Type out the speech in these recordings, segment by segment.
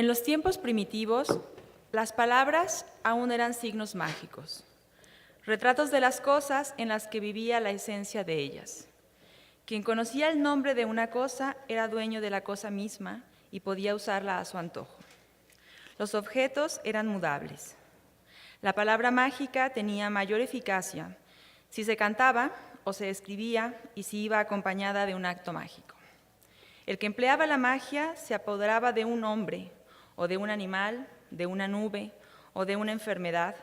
En los tiempos primitivos, las palabras aún eran signos mágicos, retratos de las cosas en las que vivía la esencia de ellas. Quien conocía el nombre de una cosa era dueño de la cosa misma y podía usarla a su antojo. Los objetos eran mudables. La palabra mágica tenía mayor eficacia si se cantaba o se escribía y si iba acompañada de un acto mágico. El que empleaba la magia se apoderaba de un hombre o de un animal, de una nube o de una enfermedad,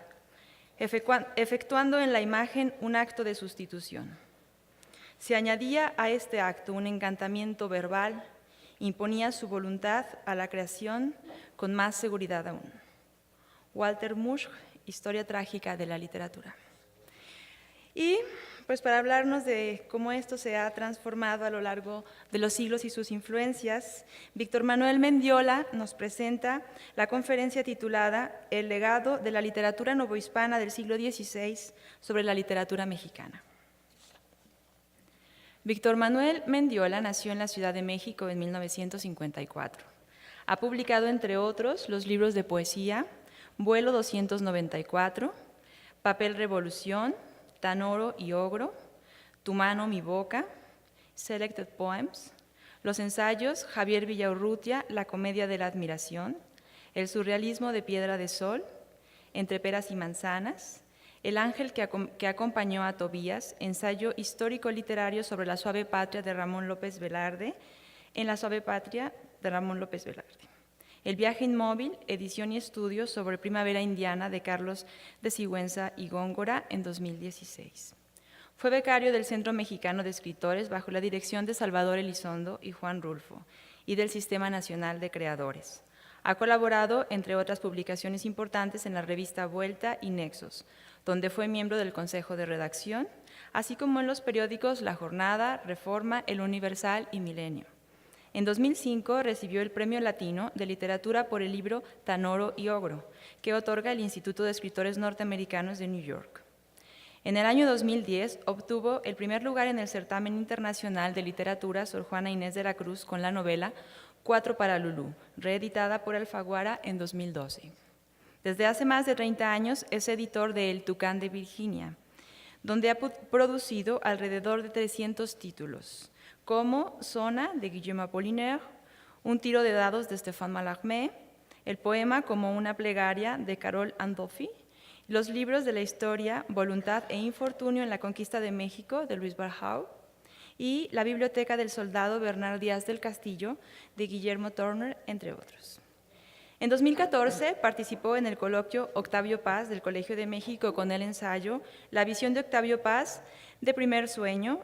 efectuando en la imagen un acto de sustitución. Se añadía a este acto un encantamiento verbal, imponía su voluntad a la creación con más seguridad aún. Walter Musch, Historia trágica de la literatura. Y pues para hablarnos de cómo esto se ha transformado a lo largo de los siglos y sus influencias, Víctor Manuel Mendiola nos presenta la conferencia titulada El legado de la literatura novohispana del siglo XVI sobre la literatura mexicana. Víctor Manuel Mendiola nació en la Ciudad de México en 1954. Ha publicado, entre otros, los libros de poesía Vuelo 294, Papel Revolución, Tanoro y Ogro, Tu mano, mi boca, Selected Poems, los ensayos Javier Villaurrutia, La comedia de la admiración, El surrealismo de Piedra de Sol, Entre peras y manzanas, El ángel que acompañó a Tobías, ensayo histórico-literario sobre la suave patria de Ramón López Velarde, en la suave patria de Ramón López Velarde. El viaje inmóvil, edición y estudio sobre Primavera Indiana de Carlos de Sigüenza y Góngora en 2016. Fue becario del Centro Mexicano de Escritores bajo la dirección de Salvador Elizondo y Juan Rulfo y del Sistema Nacional de Creadores. Ha colaborado, entre otras publicaciones importantes, en la revista Vuelta y Nexos, donde fue miembro del Consejo de Redacción, así como en los periódicos La Jornada, Reforma, El Universal y Milenio. En 2005 recibió el Premio Latino de Literatura por el libro Tanoro y Ogro, que otorga el Instituto de Escritores Norteamericanos de New York. En el año 2010 obtuvo el primer lugar en el Certamen Internacional de Literatura Sor Juana Inés de la Cruz con la novela Cuatro para Lulú, reeditada por Alfaguara en 2012. Desde hace más de 30 años es editor de El Tucán de Virginia, donde ha producido alrededor de 300 títulos, como Zona, de Guillaume Apollinaire, Un tiro de dados, de Stéphane Mallarmé, el poema Como una plegaria, de Carol Andolfi, los libros de la historia Voluntad e infortunio en la conquista de México, de Luis Barjau, y la Biblioteca del Soldado Bernard Díaz del Castillo, de Guillermo Turner, entre otros. En 2014 participó en el coloquio Octavio Paz del Colegio de México con el ensayo La visión de Octavio Paz de Primer Sueño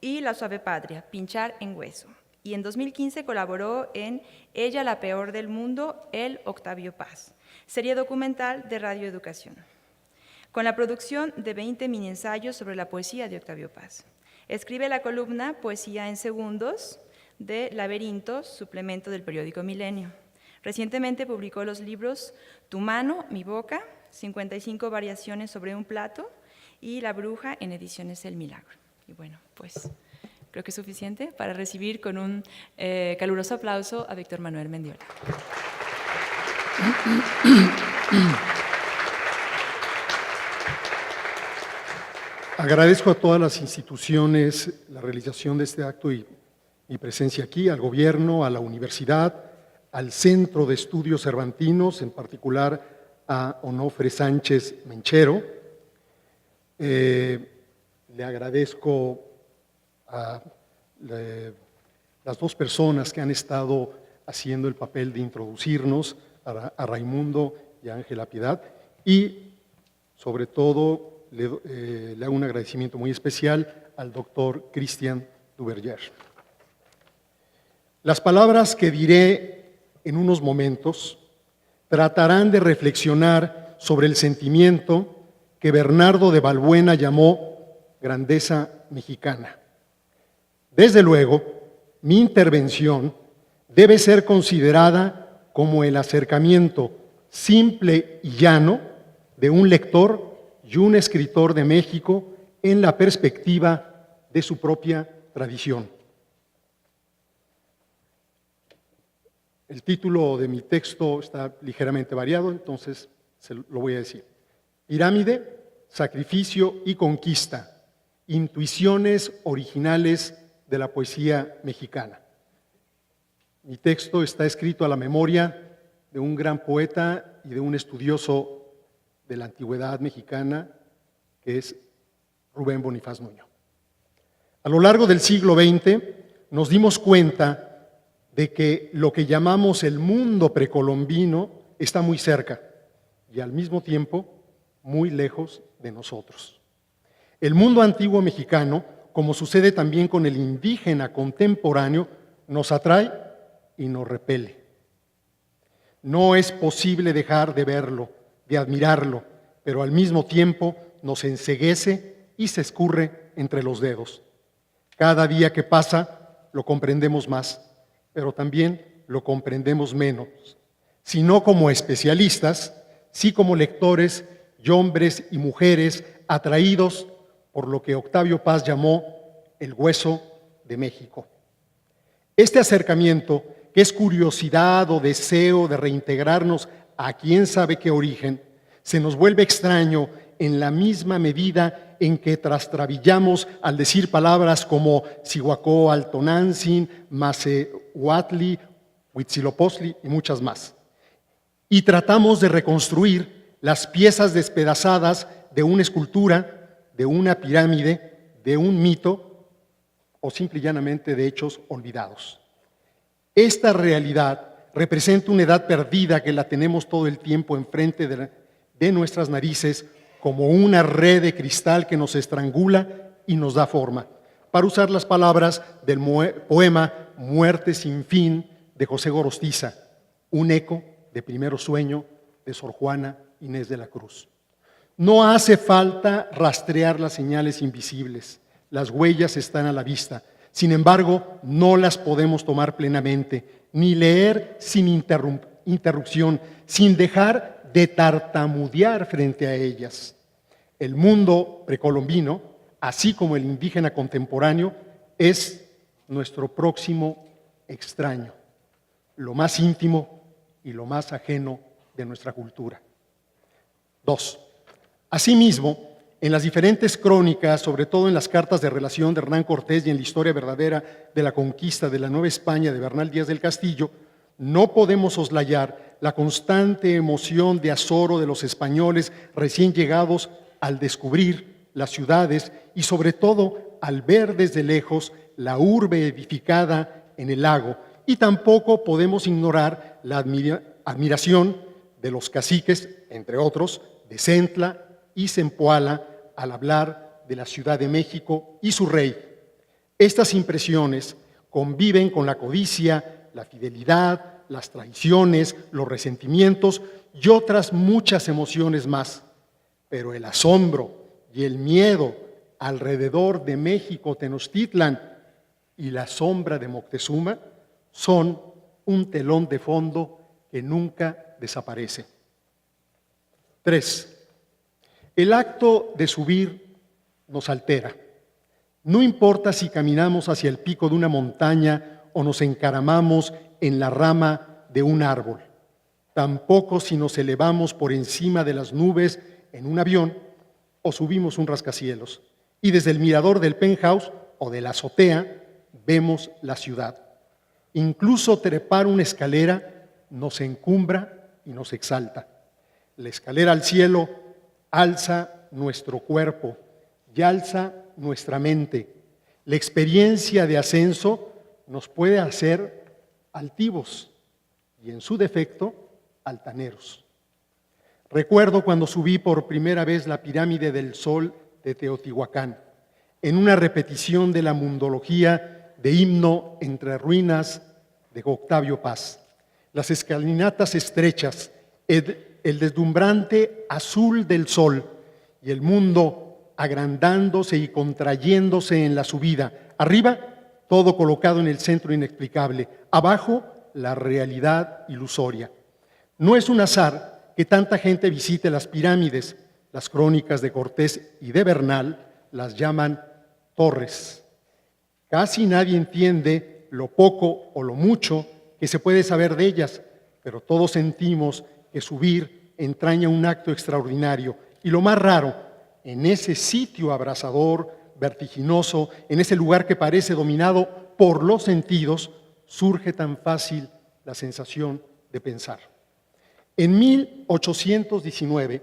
y La suave patria, pinchar en hueso. Y en 2015 colaboró en Ella la peor del mundo, el Octavio Paz, serie documental de Radio Educación, con la producción de 20 mini ensayos sobre la poesía de Octavio Paz. Escribe la columna Poesía en Segundos de Laberintos, suplemento del periódico Milenio. Recientemente publicó los libros Tu mano, mi boca, 55 variaciones sobre un plato, y La bruja en ediciones El Milagro. Y bueno, pues creo que es suficiente para recibir con un caluroso aplauso a Víctor Manuel Mendiola. Agradezco a todas las instituciones la realización de este acto y mi presencia aquí, al gobierno, a la universidad, al Centro de Estudios Cervantinos, en particular a Onofre Sánchez Menchero. Le agradezco a las dos personas que han estado haciendo el papel de introducirnos, a Raimundo y a Ángela Piedad, y sobre todo le hago un agradecimiento muy especial al doctor Christian Duverger. Las palabras que diré en unos momentos tratarán de reflexionar sobre el sentimiento que Bernardo de Balbuena llamó grandeza mexicana. Desde luego, mi intervención debe ser considerada como el acercamiento simple y llano de un lector y un escritor de México en la perspectiva de su propia tradición. El título de mi texto está ligeramente variado, entonces lo voy a decir. Pirámide, sacrificio y conquista. Intuiciones originales de la poesía mexicana. Mi texto está escrito a la memoria de un gran poeta y de un estudioso de la antigüedad mexicana, que es Rubén Bonifaz Nuño. A lo largo del siglo XX nos dimos cuenta de que lo que llamamos el mundo precolombino está muy cerca y al mismo tiempo muy lejos de nosotros. El mundo antiguo mexicano, como sucede también con el indígena contemporáneo, nos atrae y nos repele. No es posible dejar de verlo, de admirarlo, pero al mismo tiempo nos enceguece y se escurre entre los dedos. Cada día que pasa lo comprendemos más, pero también lo comprendemos menos, si no como especialistas, sí como lectores y hombres y mujeres atraídos por lo que Octavio Paz llamó el hueso de México. Este acercamiento, que es curiosidad o deseo de reintegrarnos a quién sabe qué origen, se nos vuelve extraño en la misma medida en que trastrabillamos al decir palabras como Cihuacó-Altonantzin, Macehuatli, Huitzilopochtli y muchas más. Y tratamos de reconstruir las piezas despedazadas de una escultura, de una pirámide, de un mito o simple y llanamente de hechos olvidados. Esta realidad representa una edad perdida que la tenemos todo el tiempo enfrente de nuestras narices como una red de cristal que nos estrangula y nos da forma. Para usar las palabras del poema Muerte sin fin de José Gorostiza, un eco de Primero Sueño de Sor Juana Inés de la Cruz. No hace falta rastrear las señales invisibles, las huellas están a la vista. Sin embargo, no las podemos tomar plenamente, ni leer sin interrupción, sin dejar de tartamudear frente a ellas. El mundo precolombino, así como el indígena contemporáneo, es nuestro próximo extraño, lo más íntimo y lo más ajeno de nuestra cultura. 2. Asimismo, en las diferentes crónicas, sobre todo en las cartas de relación de Hernán Cortés y en la historia verdadera de la conquista de la Nueva España de Bernal Díaz del Castillo, no podemos soslayar la constante emoción de azoro de los españoles recién llegados al descubrir las ciudades y sobre todo al ver desde lejos la urbe edificada en el lago. Y tampoco podemos ignorar la admiración de los caciques, entre otros, de Centla y Zempoala, al hablar de la Ciudad de México y su rey. Estas impresiones conviven con la codicia, la fidelidad, las traiciones, los resentimientos y otras muchas emociones más. Pero el asombro y el miedo alrededor de México Tenochtitlan y la sombra de Moctezuma son un telón de fondo que nunca desaparece. 3. El acto de subir nos altera. No importa si caminamos hacia el pico de una montaña o nos encaramamos en la rama de un árbol. Tampoco si nos elevamos por encima de las nubes en un avión o subimos un rascacielos. Y desde el mirador del penthouse o de la azotea vemos la ciudad. Incluso trepar una escalera nos encumbra y nos exalta. La escalera al cielo alza nuestro cuerpo y alza nuestra mente. La experiencia de ascenso nos puede hacer altivos y, en su defecto, altaneros. Recuerdo cuando subí por primera vez la pirámide del Sol de Teotihuacán, en una repetición de la mundología de Himno entre ruinas de Octavio Paz. Las escalinatas estrechas, el deslumbrante azul del sol y el mundo agrandándose y contrayéndose en la subida. Arriba, todo colocado en el centro inexplicable. Abajo, la realidad ilusoria. No es un azar que tanta gente visite las pirámides. Las crónicas de Cortés y de Bernal las llaman torres. Casi nadie entiende lo poco o lo mucho que se puede saber de ellas, pero todos sentimos que subir entraña un acto extraordinario. Y lo más raro, en ese sitio abrasador, vertiginoso, en ese lugar que parece dominado por los sentidos, surge tan fácil la sensación de pensar. En 1819,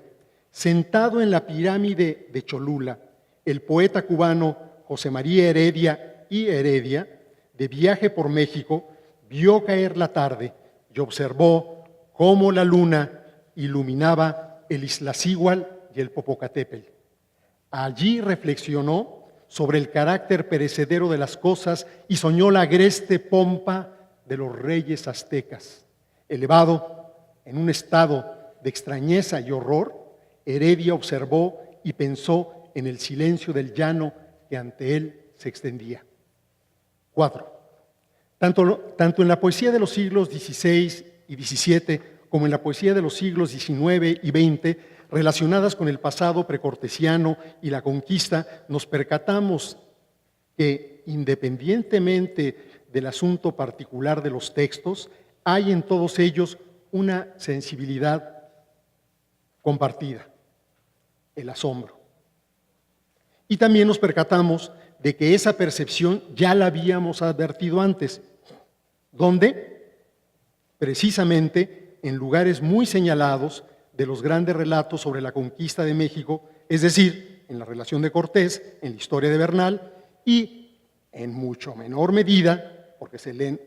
sentado en la pirámide de Cholula, el poeta cubano José María Heredia y Heredia, de viaje por México, vio caer la tarde y observó cómo la luna iluminaba el Iztaccíhuatl y el Popocatépetl. Allí reflexionó sobre el carácter perecedero de las cosas y soñó la agreste pompa de los reyes aztecas. Elevado en un estado de extrañeza y horror, Heredia observó y pensó en el silencio del llano que ante él se extendía. 4. Tanto en la poesía de los siglos XVI y XVII como en la poesía de los siglos XIX y XX, relacionadas con el pasado precortesiano y la conquista, nos percatamos que, independientemente del asunto particular de los textos, hay en todos ellos una sensibilidad compartida, el asombro. Y también nos percatamos de que esa percepción ya la habíamos advertido antes. ¿Dónde? Precisamente en lugares muy señalados de los grandes relatos sobre la conquista de México, es decir, en la relación de Cortés, en la historia de Bernal y en mucho menor medida, porque se leen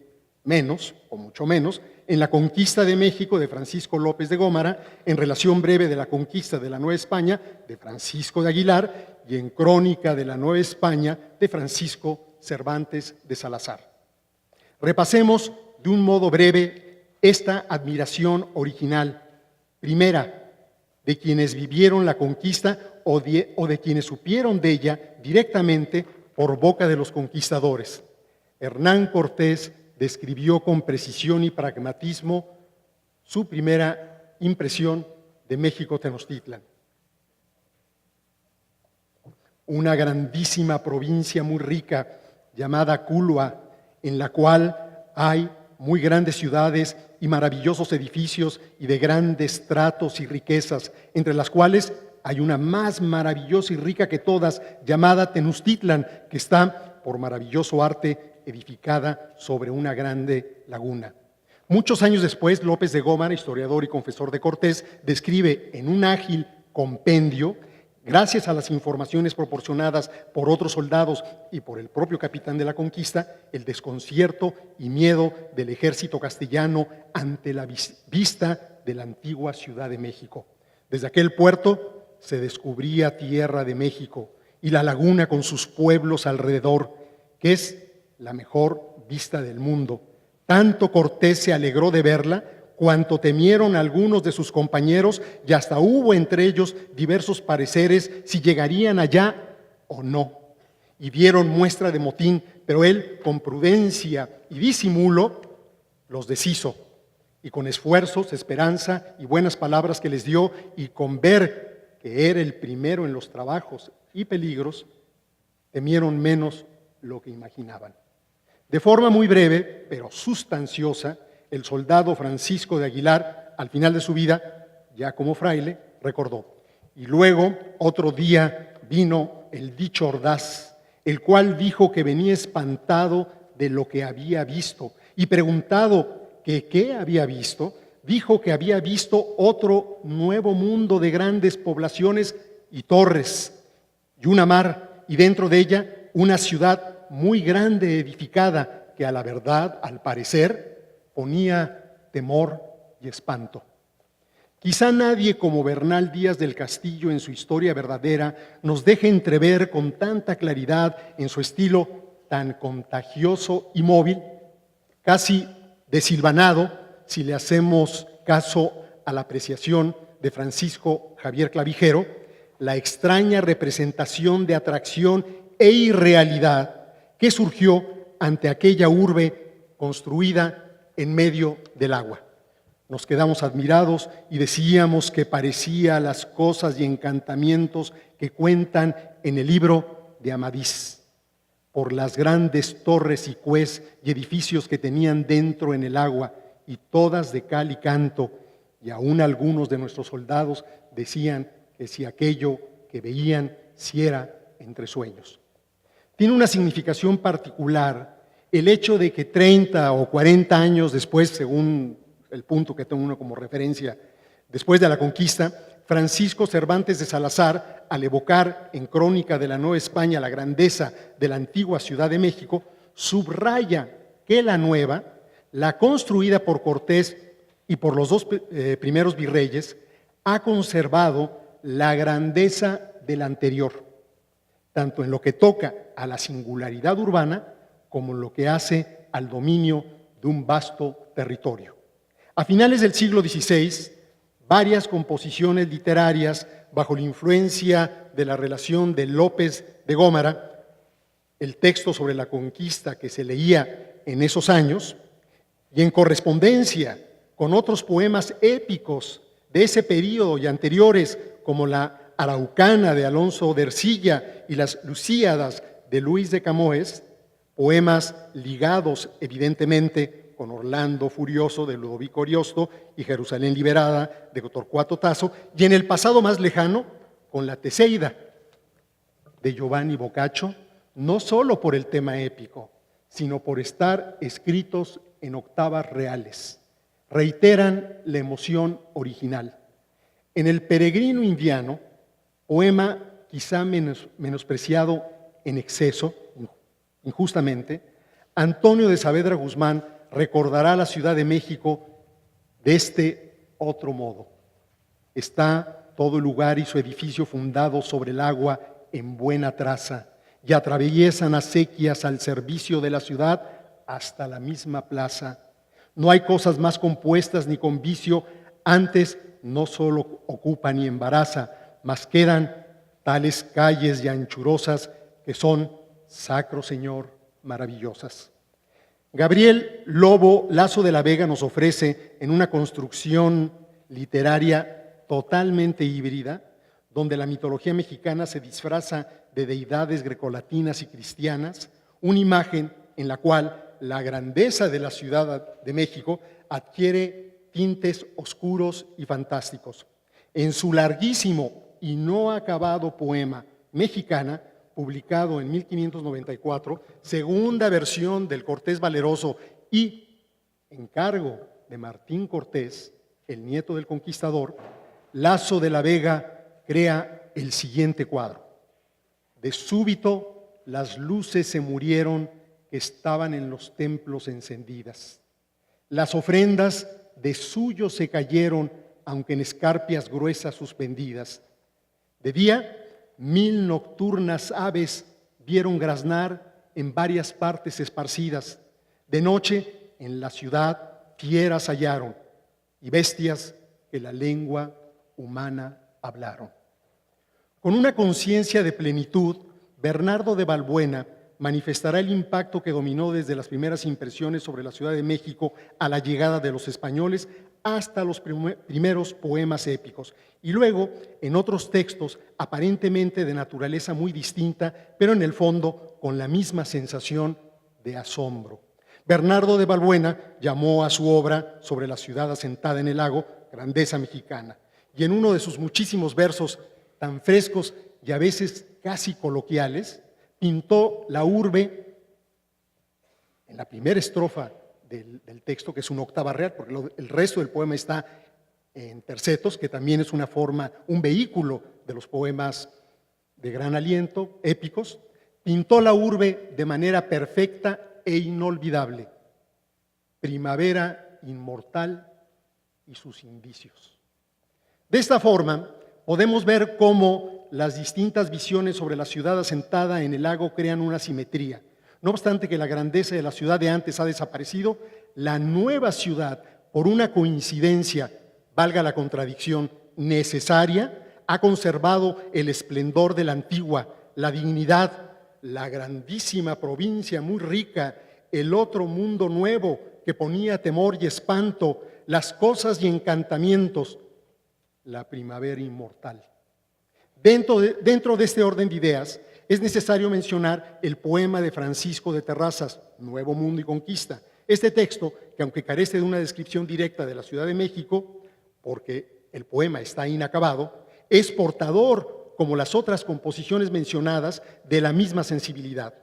menos o mucho menos, en la conquista de México de Francisco López de Gómara, en relación breve de la conquista de la Nueva España de Francisco de Aguilar y en crónica de la Nueva España de Francisco Cervantes de Salazar. Repasemos de un modo breve esta admiración original. Primera, de quienes vivieron la conquista o de quienes supieron de ella directamente por boca de los conquistadores. Hernán Cortés describió con precisión y pragmatismo su primera impresión de México Tenochtitlan. Una grandísima provincia muy rica llamada Culua, en la cual hay muy grandes ciudades y maravillosos edificios y de grandes tratos y riquezas, entre las cuales hay una más maravillosa y rica que todas, llamada Tenochtitlan, que está, por maravilloso arte, edificada sobre una grande laguna. Muchos años después, López de Gómara, historiador y confesor de Cortés, describe en un ágil compendio, gracias a las informaciones proporcionadas por otros soldados y por el propio capitán de la conquista, el desconcierto y miedo del ejército castellano ante la vista de la antigua Ciudad de México. Desde aquel puerto se descubría tierra de México y la laguna con sus pueblos alrededor, que es la mejor vista del mundo. Tanto Cortés se alegró de verla, cuanto temieron algunos de sus compañeros, y hasta hubo entre ellos diversos pareceres si llegarían allá o no. Y dieron muestra de motín, pero él, con prudencia y disimulo, los deshizo. Y con esfuerzos, esperanza y buenas palabras que les dio, y con ver que era el primero en los trabajos y peligros, temieron menos lo que imaginaban. De forma muy breve, pero sustanciosa, el soldado Francisco de Aguilar, al final de su vida, ya como fraile, recordó: y luego otro día vino el dicho Ordaz, el cual dijo que venía espantado de lo que había visto, y preguntado que qué había visto, dijo que había visto otro nuevo mundo de grandes poblaciones y torres, y una mar, y dentro de ella una ciudad muy grande edificada, que a la verdad, al parecer, ponía temor y espanto. Quizá nadie como Bernal Díaz del Castillo en su historia verdadera nos deje entrever con tanta claridad, en su estilo tan contagioso y móvil, casi desilvanado, si le hacemos caso a la apreciación de Francisco Javier Clavijero, la extraña representación de atracción e irrealidad que surgió ante aquella urbe construida en medio del agua. Nos quedamos admirados y decíamos que parecía las cosas y encantamientos que cuentan en el libro de Amadís. por las grandes torres y cués y edificios que tenían dentro en el agua, y todas de cal y canto, y aún algunos de nuestros soldados decían que si aquello que veían si era entre sueños. Tiene una significación particular el hecho de que 30 o 40 años después, según el punto que tengo uno como referencia, después de la conquista, Francisco Cervantes de Salazar, al evocar en Crónica de la Nueva España la grandeza de la antigua Ciudad de México, subraya que la nueva, la construida por Cortés y por los dos primeros virreyes, ha conservado la grandeza de la anterior, tanto en lo que toca a la singularidad urbana como en lo que hace al dominio de un vasto territorio. A finales del siglo XVI, varias composiciones literarias bajo la influencia de la relación de López de Gómara, el texto sobre la conquista que se leía en esos años, y en correspondencia con otros poemas épicos de ese periodo y anteriores, como la Araucana de Alonso de Ercilla y las Lusíadas de Luis de Camoes, poemas ligados evidentemente con Orlando Furioso de Ludovico Ariosto y Jerusalén Liberada de Torcuato Tasso, y en el pasado más lejano con la Teseida de Giovanni Boccaccio, no solo por el tema épico, sino por estar escritos en octavas reales. Reiteran la emoción original. En El peregrino indiano, poema quizá menospreciado en exceso, injustamente, Antonio de Saavedra Guzmán recordará la Ciudad de México de este otro modo. Está todo el lugar y su edificio fundado sobre el agua en buena traza, y atraviesan acequias al servicio de la ciudad hasta la misma plaza. No hay cosas más compuestas ni con vicio, antes no solo ocupa ni embaraza, mas quedan tales calles y anchurosas que son, Sacro Señor, maravillosas. Gabriel Lobo Lazo de la Vega nos ofrece en una construcción literaria totalmente híbrida, donde la mitología mexicana se disfraza de deidades grecolatinas y cristianas, una imagen en la cual la grandeza de la Ciudad de México adquiere tintes oscuros y fantásticos. En su larguísimo y no acabado poema Mexicana, publicado en 1594, segunda versión del Cortés Valeroso y encargo de Martín Cortés, el nieto del conquistador, Lazo de la Vega crea el siguiente cuadro. De súbito las luces se murieron que estaban en los templos encendidas. Las ofrendas de suyo se cayeron, aunque en escarpias gruesas suspendidas. De día, 1000 nocturnas aves vieron graznar en varias partes esparcidas. De noche, en la ciudad, fieras hallaron y bestias que la lengua humana hablaron. Con una conciencia de plenitud, Bernardo de Balbuena manifestará el impacto que dominó desde las primeras impresiones sobre la Ciudad de México a la llegada de los españoles hasta los primeros poemas épicos, y luego en otros textos aparentemente de naturaleza muy distinta, pero en el fondo con la misma sensación de asombro. Bernardo de Balbuena llamó a su obra sobre la ciudad asentada en el lago Grandeza Mexicana, y en uno de sus muchísimos versos tan frescos y a veces casi coloquiales, pintó la urbe en la primera estrofa del texto, que es una octava real, porque el resto del poema está en tercetos, que también es una forma, un vehículo de los poemas de gran aliento, épicos. Pintó la urbe de manera perfecta e inolvidable. Primavera inmortal y sus indicios. De esta forma, podemos ver cómo las distintas visiones sobre la ciudad asentada en el lago crean una simetría. No obstante que la grandeza de la ciudad de antes ha desaparecido, la nueva ciudad, por una coincidencia, valga la contradicción, necesaria, ha conservado el esplendor de la antigua, la dignidad, la grandísima provincia muy rica, el otro mundo nuevo que ponía temor y espanto, las cosas y encantamientos, la primavera inmortal. Dentro de este orden de ideas, es necesario mencionar el poema de Francisco de Terrazas, Nuevo Mundo y Conquista. Este texto, que aunque carece de una descripción directa de la Ciudad de México, porque el poema está inacabado, es portador, como las otras composiciones mencionadas, de la misma sensibilidad.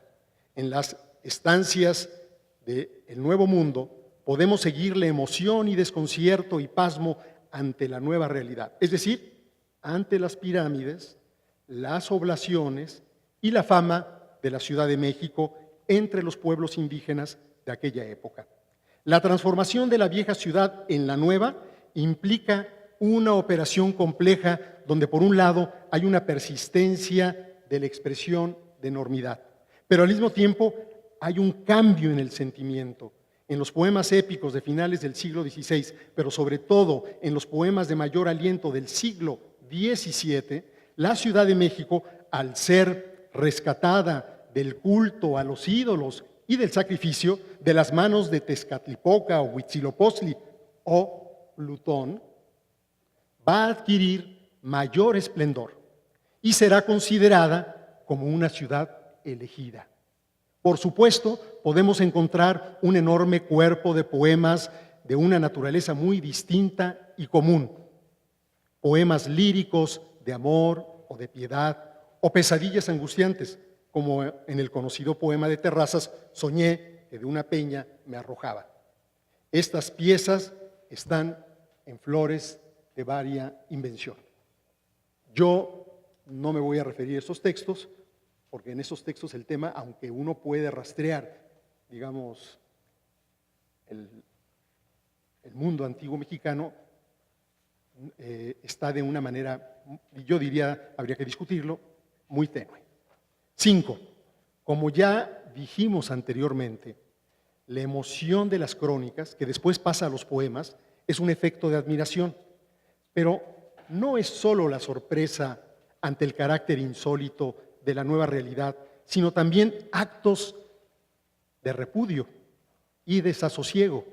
En las estancias del Nuevo Mundo podemos seguirle emoción y desconcierto y pasmo ante la nueva realidad, es decir, ante las pirámides, las oblaciones y la fama de la Ciudad de México entre los pueblos indígenas de aquella época. La transformación de la vieja ciudad en la nueva implica una operación compleja donde por un lado hay una persistencia de la expresión de enormidad, pero al mismo tiempo hay un cambio en el sentimiento. En los poemas épicos de finales del siglo XVI, pero sobre todo en los poemas de mayor aliento del siglo XVII, la Ciudad de México, al ser rescatada del culto a los ídolos y del sacrificio de las manos de Tezcatlipoca o Huitzilopochtli o Plutón, va a adquirir mayor esplendor y será considerada como una ciudad elegida. Por supuesto, podemos encontrar un enorme cuerpo de poemas de una naturaleza muy distinta y común. Poemas líricos de amor o de piedad o pesadillas angustiantes, como en el conocido poema de Terrazas, Soñé que de una peña me arrojaba. Estas piezas están en flores de varia invención. Yo no me voy a referir a esos textos, porque en esos textos el tema, aunque uno puede rastrear, digamos, el mundo antiguo mexicano, está de una manera, yo diría, habría que discutirlo, muy tenue. 5. Como ya dijimos anteriormente, la emoción de las crónicas, que después pasa a los poemas, es un efecto de admiración, pero no es solo la sorpresa ante el carácter insólito de la nueva realidad, sino también actos de repudio y desasosiego.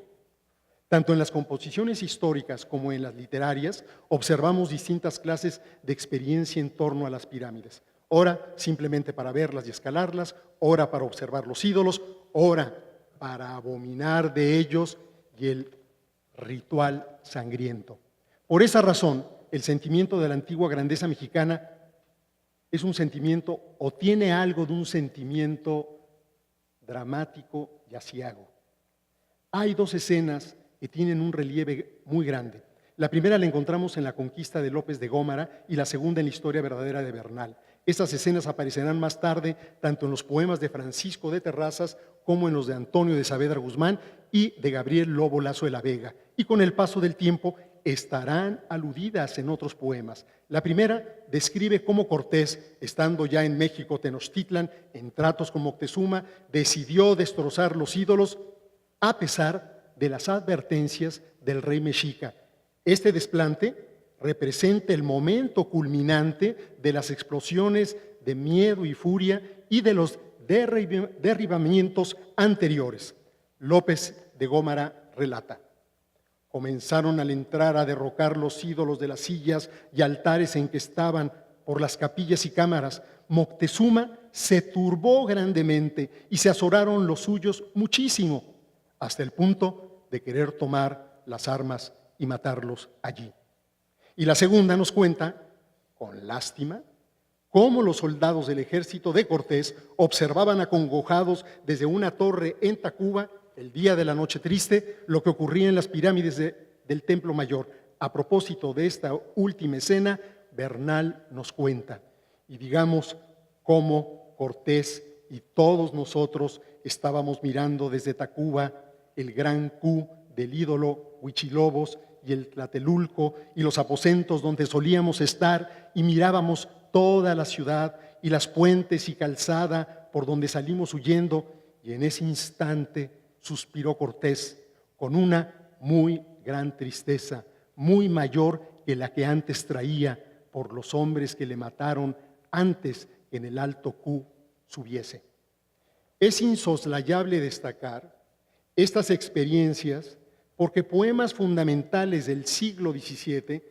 Tanto en las composiciones históricas como en las literarias observamos distintas clases de experiencia en torno a las pirámides. Ora simplemente para verlas y escalarlas, ora para observar los ídolos, ora para abominar de ellos y el ritual sangriento. Por esa razón, el sentimiento de la antigua grandeza mexicana es un sentimiento o tiene algo de un sentimiento dramático y aciago. Hay dos escenas que tienen un relieve muy grande. La primera la encontramos en la conquista de López de Gómara y la segunda en la historia verdadera de Bernal. Estas escenas aparecerán más tarde tanto en los poemas de Francisco de Terrazas como en los de Antonio de Saavedra Guzmán y de Gabriel Lobo Lazo de la Vega. Y con el paso del tiempo estarán aludidas en otros poemas. La primera describe cómo Cortés, estando ya en México Tenochtitlan, en tratos con Moctezuma, decidió destrozar los ídolos a pesar de las advertencias del rey mexica. Este desplante representa el momento culminante de las explosiones de miedo y furia y de los derribamientos anteriores. López de Gómara relata: comenzaron al entrar a derrocar los ídolos de las sillas y altares en que estaban por las capillas y cámaras. Moctezuma se turbó grandemente y se azoraron los suyos muchísimo, hasta el punto de querer tomar las armas y matarlos allí. Y la segunda nos cuenta, con lástima, cómo los soldados del ejército de Cortés observaban acongojados desde una torre en Tacuba, el día de la noche triste, lo que ocurría en las pirámides del Templo Mayor. A propósito de esta última escena, Bernal nos cuenta, y digamos cómo Cortés y todos nosotros estábamos mirando desde Tacuba el gran Q del ídolo Huichilobos y el Tlatelulco y los aposentos donde solíamos estar, y mirábamos toda la ciudad y las puentes y calzada por donde salimos huyendo, y en ese instante suspiró Cortés con una muy gran tristeza, muy mayor que la que antes traía por los hombres que le mataron antes que en el alto Q subiese. Es insoslayable destacar estas experiencias porque poemas fundamentales del siglo XVII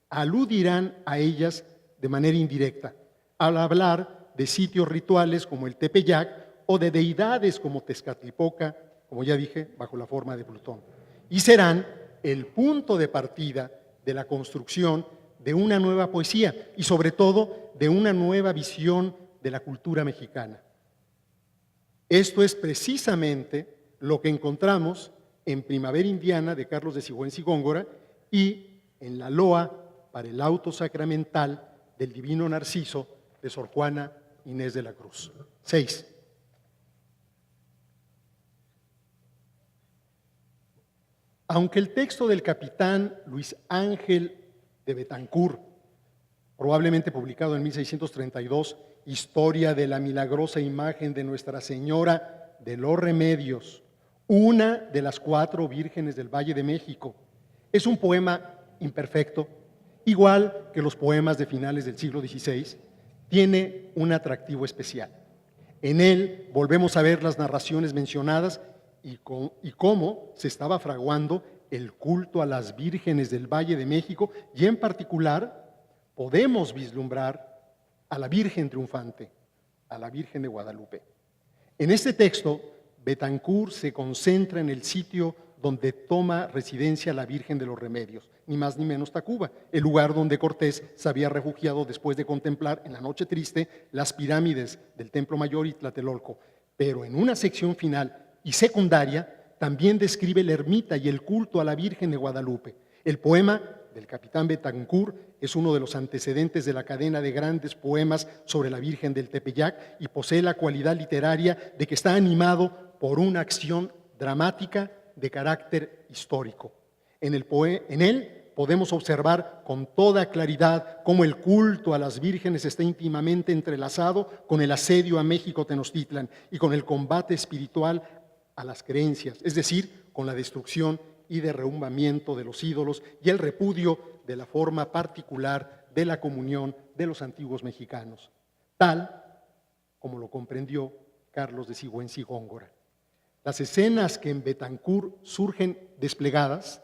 aludirán a ellas de manera indirecta, al hablar de sitios rituales como el Tepeyac o de deidades como Tezcatlipoca, como ya dije, bajo la forma de Plutón. Y serán el punto de partida de la construcción de una nueva poesía y sobre todo de una nueva visión de la cultura mexicana. Esto es precisamente lo que encontramos en Primavera Indiana de Carlos de Sigüenza y Góngora y en la loa para el auto sacramental del Divino Narciso de Sor Juana Inés de la Cruz. 6. Aunque el texto del capitán Luis Ángel de Betancourt, probablemente publicado en 1632, Historia de la milagrosa imagen de Nuestra Señora de los Remedios, una de las 4 vírgenes del Valle de México, es un poema imperfecto, igual que los poemas de finales del siglo XVI, tiene un atractivo especial. En él volvemos a ver las narraciones mencionadas y cómo se estaba fraguando el culto a las vírgenes del Valle de México y en particular podemos vislumbrar a la Virgen triunfante, a la Virgen de Guadalupe. En este texto, Betancourt se concentra en el sitio donde toma residencia la Virgen de los Remedios, ni más ni menos Tacuba, el lugar donde Cortés se había refugiado después de contemplar en la noche triste las pirámides del Templo Mayor y Tlatelolco. Pero en una sección final y secundaria también describe la ermita y el culto a la Virgen de Guadalupe. El poema del capitán Betancourt es uno de los antecedentes de la cadena de grandes poemas sobre la Virgen del Tepeyac y posee la cualidad literaria de que está animado por una acción dramática de carácter histórico. En él podemos observar con toda claridad cómo el culto a las vírgenes está íntimamente entrelazado con el asedio a México Tenochtitlan y con el combate espiritual a las creencias, es decir, con la destrucción y derrumbamiento de los ídolos y el repudio de la forma particular de la comunión de los antiguos mexicanos, tal como lo comprendió Carlos de Sigüenza y Góngora. Las escenas que en Betancourt surgen desplegadas,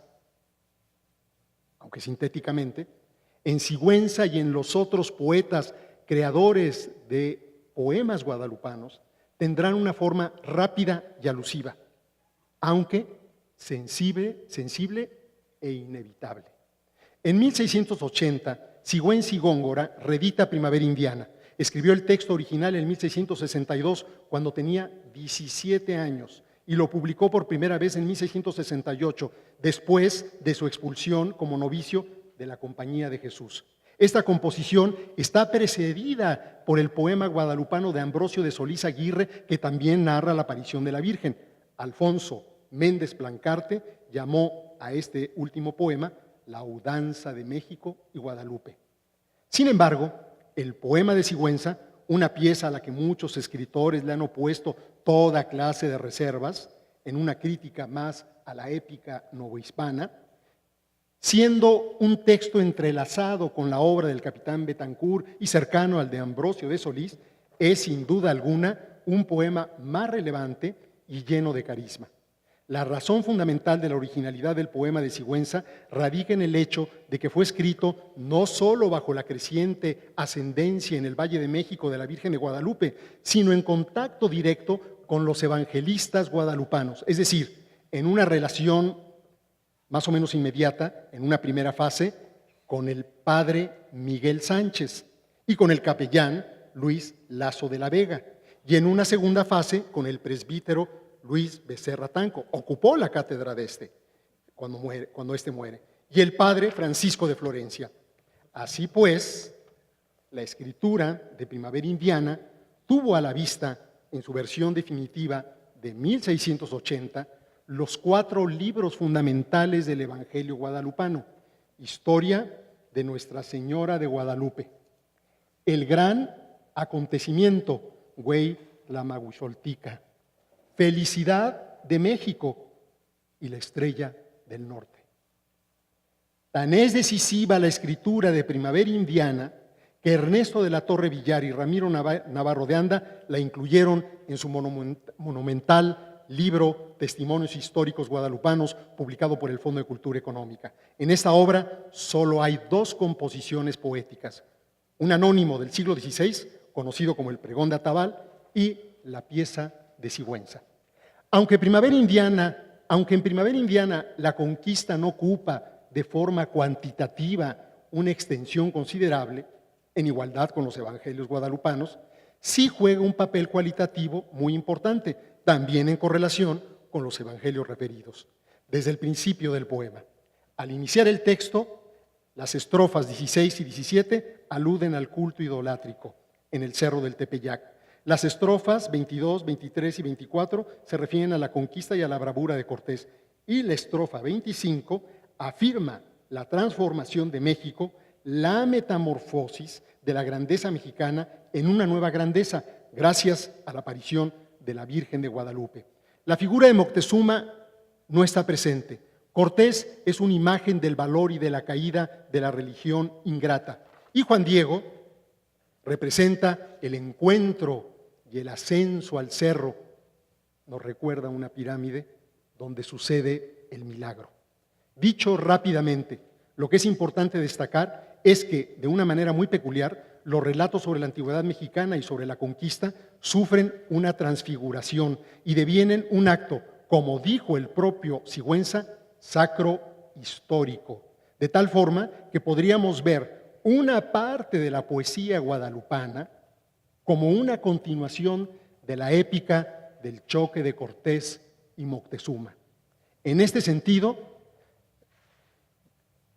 aunque sintéticamente, en Sigüenza y en los otros poetas creadores de poemas guadalupanos, tendrán una forma rápida y alusiva, aunque sensible e inevitable. En 1680, Sigüenza y Góngora reedita Primavera Indiana. Escribió el texto original en 1662, cuando tenía 17 años, y lo publicó por primera vez en 1668, después de su expulsión como novicio de la Compañía de Jesús. Esta composición está precedida por el poema guadalupano de Ambrosio de Solís Aguirre, que también narra la aparición de la Virgen. Alfonso Méndez Plancarte llamó a este último poema La Udanza de México y Guadalupe. Sin embargo, el poema de Sigüenza, una pieza a la que muchos escritores le han opuesto toda clase de reservas, en una crítica más a la épica novohispana, siendo un texto entrelazado con la obra del capitán Betancourt y cercano al de Ambrosio de Solís, es sin duda alguna un poema más relevante y lleno de carisma. La razón fundamental de la originalidad del poema de Sigüenza radica en el hecho de que fue escrito no solo bajo la creciente ascendencia en el Valle de México de la Virgen de Guadalupe, sino en contacto directo con los evangelistas guadalupanos, es decir, en una relación más o menos inmediata, en una primera fase, con el padre Miguel Sánchez y con el capellán Luis Lazo de la Vega, y en una segunda fase con el presbítero Luis Becerra Tanco. Ocupó la cátedra de cuando este muere, y el padre Francisco de Florencia. Así pues, la escritura de Primavera Indiana tuvo a la vista, en su versión definitiva de 1680, los 4 libros fundamentales del Evangelio guadalupano: Historia de Nuestra Señora de Guadalupe, el gran acontecimiento, Güey Tlamahuixoltica, Felicidad de México y la Estrella del Norte. Tan es decisiva la escritura de Primavera Indiana que Ernesto de la Torre Villar y Ramiro Navarro de Anda la incluyeron en su monumental libro Testimonios Históricos Guadalupanos, publicado por el Fondo de Cultura Económica. En esta obra solo hay 2 composiciones poéticas: un anónimo del siglo XVI, conocido como el Pregón de Atabal, y la pieza de Sigüenza. Aunque en Primavera Indiana la conquista no ocupa de forma cuantitativa una extensión considerable, en igualdad con los evangelios guadalupanos, sí juega un papel cualitativo muy importante, también en correlación con los evangelios referidos. Desde el principio del poema. Al iniciar el texto, las estrofas 16 y 17 aluden al culto idolátrico en el cerro del Tepeyac. Las estrofas 22, 23 y 24 se refieren a la conquista y a la bravura de Cortés. Y la estrofa 25 afirma la transformación de México, la metamorfosis de la grandeza mexicana en una nueva grandeza, gracias a la aparición de la Virgen de Guadalupe. La figura de Moctezuma no está presente. Cortés es una imagen del valor y de la caída de la religión ingrata. Y Juan Diego representa el encuentro y el ascenso al cerro. Nos recuerda una pirámide donde sucede el milagro. Dicho rápidamente, lo que es importante destacar es que, de una manera muy peculiar, los relatos sobre la antigüedad mexicana y sobre la conquista sufren una transfiguración y devienen un acto, como dijo el propio Sigüenza, sacro histórico, de tal forma que podríamos ver una parte de la poesía guadalupana como una continuación de la épica del choque de Cortés y Moctezuma. En este sentido,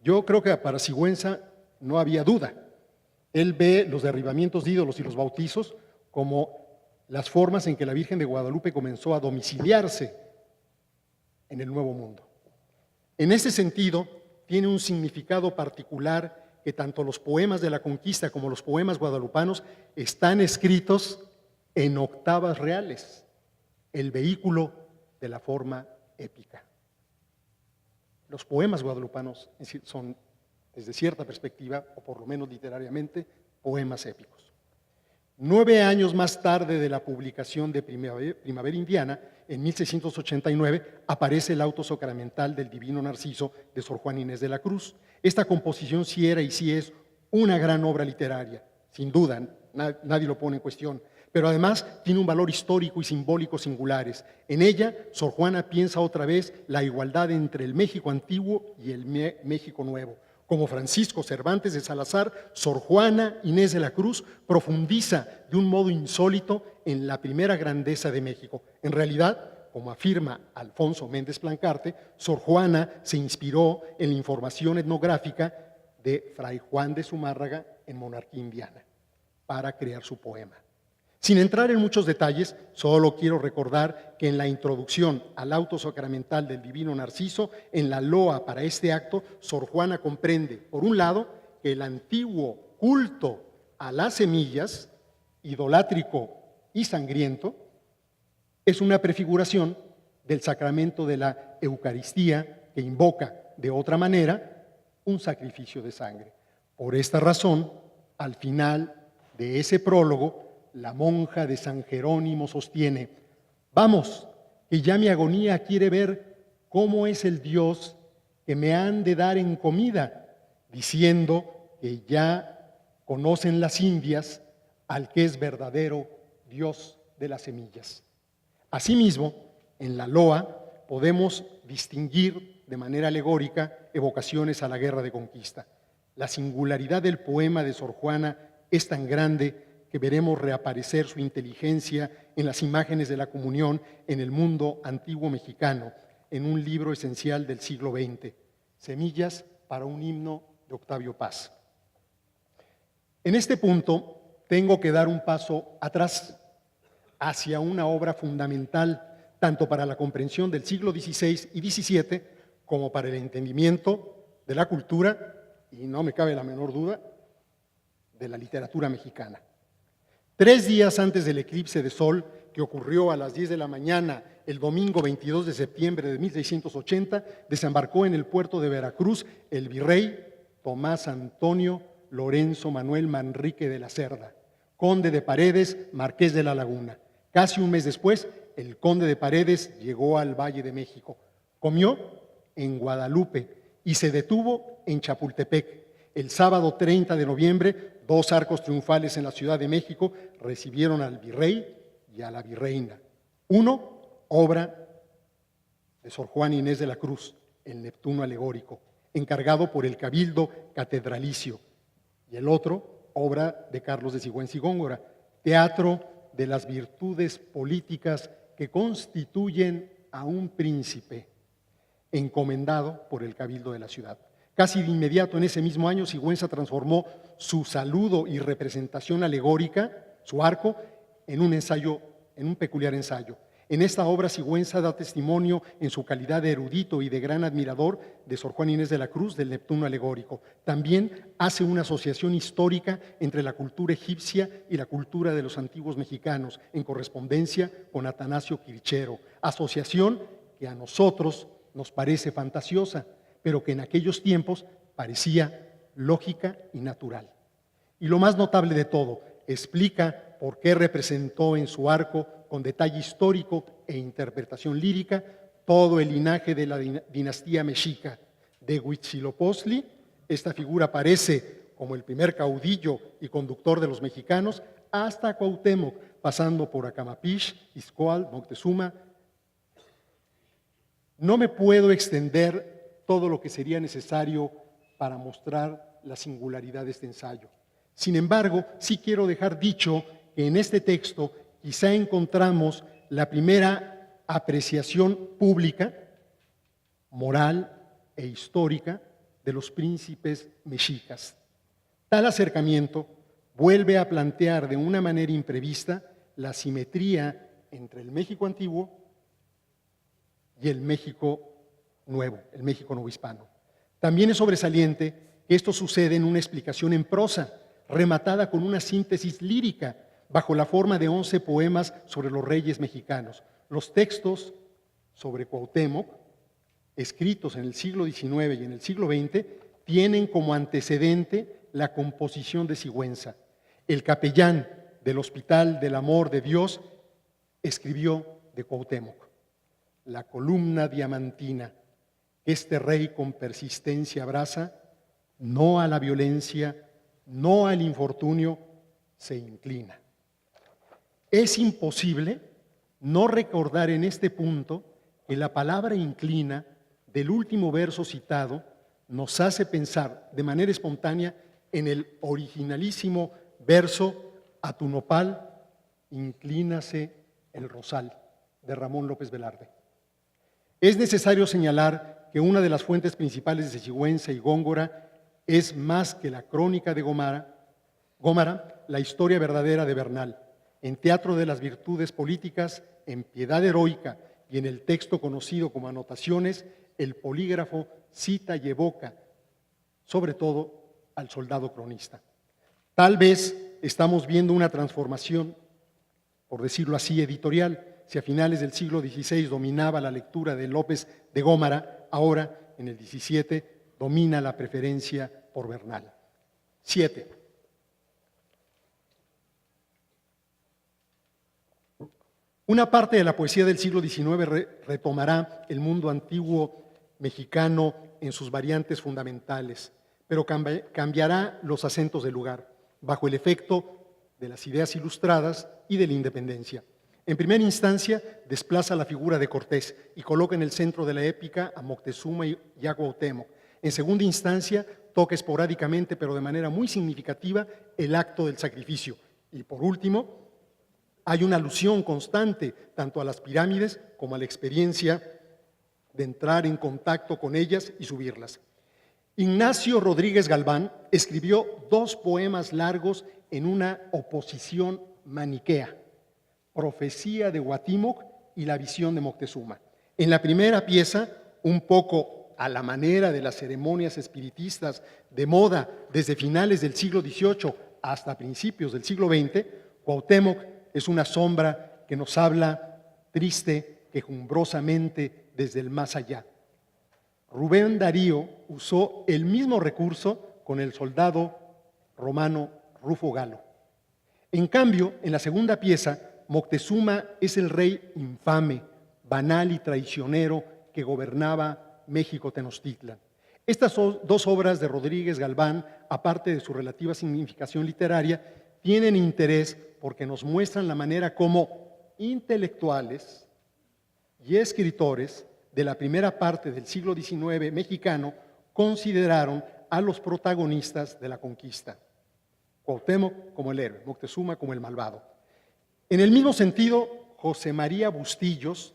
yo creo que para Sigüenza no había duda. Él ve los derribamientos de ídolos y los bautizos como las formas en que la Virgen de Guadalupe comenzó a domiciliarse en el Nuevo Mundo. En ese sentido, tiene un significado particular que tanto los poemas de la conquista como los poemas guadalupanos están escritos en octavas reales, el vehículo de la forma épica. Los poemas guadalupanos son, desde cierta perspectiva, o por lo menos literariamente, poemas épicos. 9 años más tarde de la publicación de Primavera Indiana, en 1689, aparece el auto sacramental del Divino Narciso de Sor Juana Inés de la Cruz. Esta composición sí era y sí es una gran obra literaria, sin duda, nadie lo pone en cuestión, pero además tiene un valor histórico y simbólico singulares. En ella, Sor Juana piensa otra vez la igualdad entre el México antiguo y el México nuevo. Como Francisco Cervantes de Salazar, Sor Juana Inés de la Cruz profundiza de un modo insólito en la primera grandeza de México. En realidad, como afirma Alfonso Méndez Plancarte, Sor Juana se inspiró en la información etnográfica de Fray Juan de Zumárraga en Monarquía Indiana para crear su poema. Sin entrar en muchos detalles, solo quiero recordar que en la introducción al auto sacramental del Divino Narciso, en la loa para este acto, Sor Juana comprende, por un lado, que el antiguo culto a las semillas, idolátrico y sangriento, es una prefiguración del sacramento de la Eucaristía que invoca, de otra manera, un sacrificio de sangre. Por esta razón, al final de ese prólogo, la monja de San Jerónimo sostiene: vamos, que ya mi agonía quiere ver cómo es el Dios que me han de dar en comida, diciendo que ya conocen las indias al que es verdadero Dios de las semillas. Asimismo, en la loa podemos distinguir de manera alegórica evocaciones a la guerra de conquista. La singularidad del poema de Sor Juana es tan grande que veremos reaparecer su inteligencia en las imágenes de la comunión en el mundo antiguo mexicano, en un libro esencial del siglo XX, Semillas para un himno de Octavio Paz. En este punto tengo que dar un paso atrás hacia una obra fundamental tanto para la comprensión del siglo XVI y XVII como para el entendimiento de la cultura y, no me cabe la menor duda, de la literatura mexicana. 3 días antes del eclipse de sol, que ocurrió a las 10 de la mañana el domingo 22 de septiembre de 1680, desembarcó en el puerto de Veracruz el virrey Tomás Antonio Lorenzo Manuel Manrique de la Cerda, conde de Paredes, marqués de la Laguna. Casi un mes después, el conde de Paredes llegó al Valle de México, comió en Guadalupe y se detuvo en Chapultepec el sábado 30 de noviembre, 2 arcos triunfales en la Ciudad de México recibieron al virrey y a la virreina. Uno, obra de Sor Juana Inés de la Cruz, el Neptuno alegórico, encargado por el Cabildo Catedralicio, y el otro, obra de Carlos de Sigüenza y Góngora, teatro de las virtudes políticas que constituyen a un príncipe, encomendado por el Cabildo de la ciudad. Casi de inmediato, en ese mismo año, Sigüenza transformó su saludo y representación alegórica, su arco, en un peculiar ensayo. En esta obra, Sigüenza da testimonio en su calidad de erudito y de gran admirador de Sor Juana Inés de la Cruz, del Neptuno alegórico. También hace una asociación histórica entre la cultura egipcia y la cultura de los antiguos mexicanos, en correspondencia con Atanasio Kirchero, asociación que a nosotros nos parece fantasiosa, pero que en aquellos tiempos parecía lógica y natural. Y lo más notable de todo, explica por qué representó en su arco, con detalle histórico e interpretación lírica, todo el linaje de la dinastía mexica. De Huitzilopochtli, esta figura aparece como el primer caudillo y conductor de los mexicanos, hasta Cuauhtémoc, pasando por Acamapish, Ixcoatl, Moctezuma. No me puedo extender todo lo que sería necesario para mostrar la singularidad de este ensayo. Sin embargo, sí quiero dejar dicho que en este texto quizá encontramos la primera apreciación pública, moral e histórica de los príncipes mexicas. Tal acercamiento vuelve a plantear de una manera imprevista la simetría entre el México antiguo y el México nuevo, el México novohispano. También es sobresaliente que esto sucede en una explicación en prosa, rematada con una síntesis lírica, bajo la forma de 11 poemas sobre los reyes mexicanos. Los textos sobre Cuauhtémoc, escritos en el siglo XIX y en el siglo XX, tienen como antecedente la composición de Sigüenza. El capellán del Hospital del Amor de Dios escribió de Cuauhtémoc: la columna diamantina que este rey con persistencia abraza, no a la violencia, no al infortunio, se inclina. Es imposible no recordar en este punto que la palabra inclina del último verso citado nos hace pensar de manera espontánea en el originalísimo verso "a tu nopal inclínase el rosal" de Ramón López Velarde. Es necesario señalar que una de las fuentes principales de Sigüenza y Góngora es más que la crónica de Gómara, la historia verdadera de Bernal. En Teatro de las Virtudes Políticas, en Piedad Heroica y en el texto conocido como Anotaciones, el polígrafo cita y evoca, sobre todo, al soldado cronista. Tal vez estamos viendo una transformación, por decirlo así, editorial. Si a finales del siglo XVI dominaba la lectura de López de Gómara, ahora, en el XVII, domina la preferencia por Bernal. 7. Una parte de la poesía del siglo XIX retomará el mundo antiguo mexicano en sus variantes fundamentales, pero cambiará los acentos del lugar, bajo el efecto de las ideas ilustradas y de la independencia. En primera instancia, desplaza la figura de Cortés y coloca en el centro de la épica a Moctezuma y a Cuauhtémoc. En segunda instancia, toca esporádicamente, pero de manera muy significativa, el acto del sacrificio. Y por último, hay una alusión constante tanto a las pirámides como a la experiencia de entrar en contacto con ellas y subirlas. Ignacio Rodríguez Galván escribió 2 poemas largos en una oposición maniquea: Profecía de Huatímoc y La visión de Moctezuma. En la primera pieza, un poco a la manera de las ceremonias espiritistas de moda desde finales del siglo XVIII hasta principios del siglo XX, Cuauhtémoc es una sombra que nos habla triste, quejumbrosamente desde el más allá. Rubén Darío usó el mismo recurso con el soldado romano Rufo Galo. En cambio, en la segunda pieza, Moctezuma es el rey infame, banal y traicionero que gobernaba México Tenochtitlan. Estas dos obras de Rodríguez Galván, aparte de su relativa significación literaria, tienen interés porque nos muestran la manera como intelectuales y escritores de la primera parte del siglo XIX mexicano consideraron a los protagonistas de la conquista. Cuauhtémoc como el héroe, Moctezuma como el malvado. En el mismo sentido, José María Bustillos,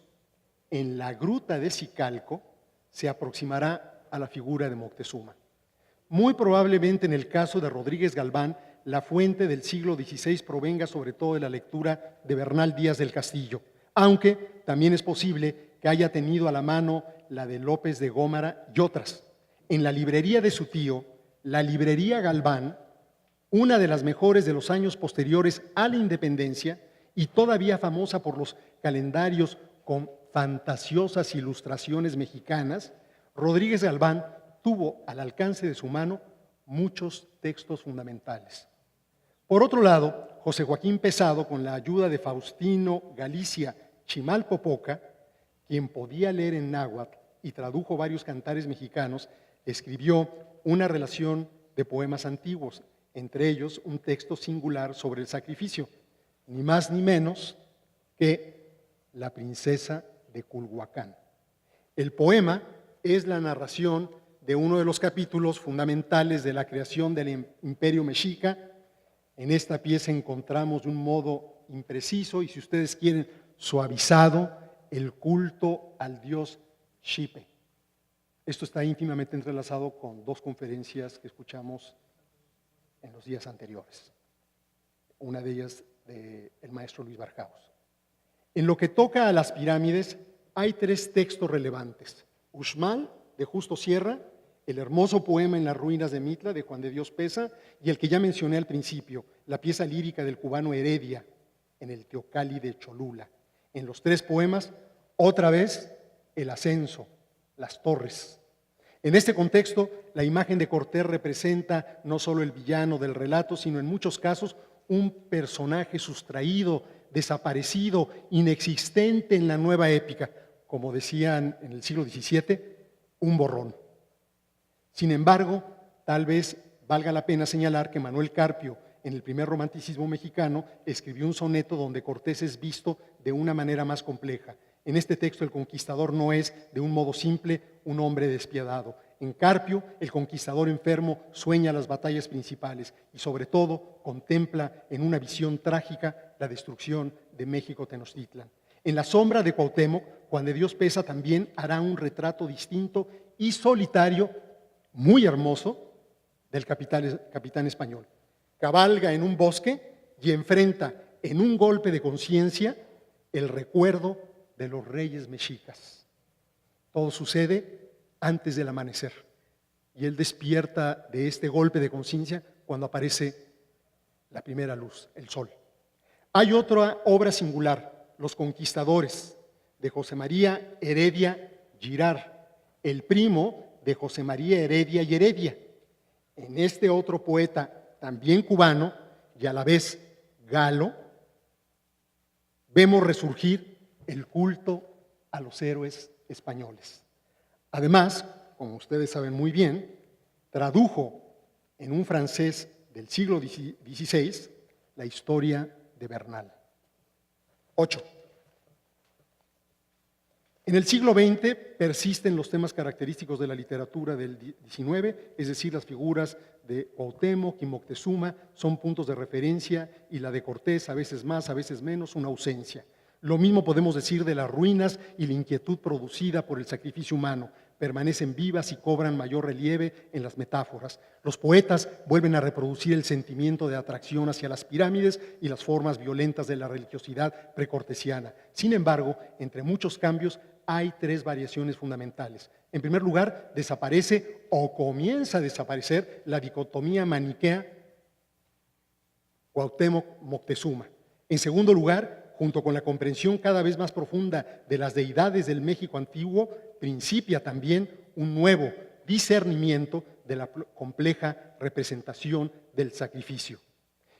en La Gruta de Sicalco, se aproximará a la figura de Moctezuma. Muy probablemente en el caso de Rodríguez Galván, la fuente del siglo XVI provenga sobre todo de la lectura de Bernal Díaz del Castillo, aunque también es posible que haya tenido a la mano la de López de Gómara y otras. En la librería de su tío, la librería Galván, una de las mejores de los años posteriores a la independencia y todavía famosa por los calendarios con fantasiosas ilustraciones mexicanas, Rodríguez Galván tuvo al alcance de su mano muchos textos fundamentales. Por otro lado, José Joaquín Pesado, con la ayuda de Faustino Galicia Chimalpopoca, quien podía leer en náhuatl y tradujo varios cantares mexicanos, escribió una relación de poemas antiguos, entre ellos un texto singular sobre el sacrificio, ni más ni menos que La princesa de Culhuacán. El poema es la narración de uno de los capítulos fundamentales de la creación del Imperio Mexica. En esta pieza encontramos de un modo impreciso y, si ustedes quieren, suavizado, el culto al dios Xipe. Esto está íntimamente entrelazado con dos conferencias que escuchamos en los días anteriores. Una de ellas del maestro Luis Barjaos. En lo que toca a las pirámides, hay tres textos relevantes. Uxmal, de Justo Sierra, el hermoso poema En las ruinas de Mitla, de Juan de Dios Pesa, y el que ya mencioné al principio, la pieza lírica del cubano Heredia, en el Teocalli de Cholula. En los tres poemas, otra vez, el ascenso, las torres. En este contexto, la imagen de Cortés representa no solo el villano del relato, sino en muchos casos un personaje sustraído, desaparecido, inexistente en la nueva épica, como decían en el siglo XVII, un borrón. Sin embargo, tal vez valga la pena señalar que Manuel Carpio, en el primer romanticismo mexicano, escribió un soneto donde Cortés es visto de una manera más compleja. En este texto el conquistador no es, de un modo simple, un hombre despiadado. En Carpio, el conquistador enfermo sueña las batallas principales y sobre todo contempla en una visión trágica la destrucción de México Tenochtitlan. En La sombra de Cuauhtémoc, Juan de Dios Pesa también hará un retrato distinto y solitario, muy hermoso, del capitán español. Cabalga en un bosque y enfrenta en un golpe de conciencia el recuerdo de los reyes mexicas. Todo sucede antes del amanecer y él despierta de este golpe de conciencia cuando aparece la primera luz, el sol. Hay otra obra singular, Los conquistadores, de José María Heredia Girard, el primo de José María Heredia y Heredia. En este otro poeta, también cubano y a la vez galo, vemos resurgir el culto a los héroes españoles. Además, como ustedes saben muy bien, tradujo en un francés del siglo XVI la historia de Bernal. 8. En el siglo XX persisten los temas característicos de la literatura del XIX, es decir, las figuras de Cuauhtémoc y Moctezuma son puntos de referencia y la de Cortés, a veces más, a veces menos, una ausencia. Lo mismo podemos decir de las ruinas y la inquietud producida por el sacrificio humano. Permanecen vivas y cobran mayor relieve en las metáforas. Los poetas vuelven a reproducir el sentimiento de atracción hacia las pirámides y las formas violentas de la religiosidad precortesiana. Sin embargo, entre muchos cambios, hay tres variaciones fundamentales. En primer lugar, desaparece o comienza a desaparecer la dicotomía maniquea Cuauhtémoc-Moctezuma. En segundo lugar, junto con la comprensión cada vez más profunda de las deidades del México antiguo, principia también un nuevo discernimiento de la compleja representación del sacrificio.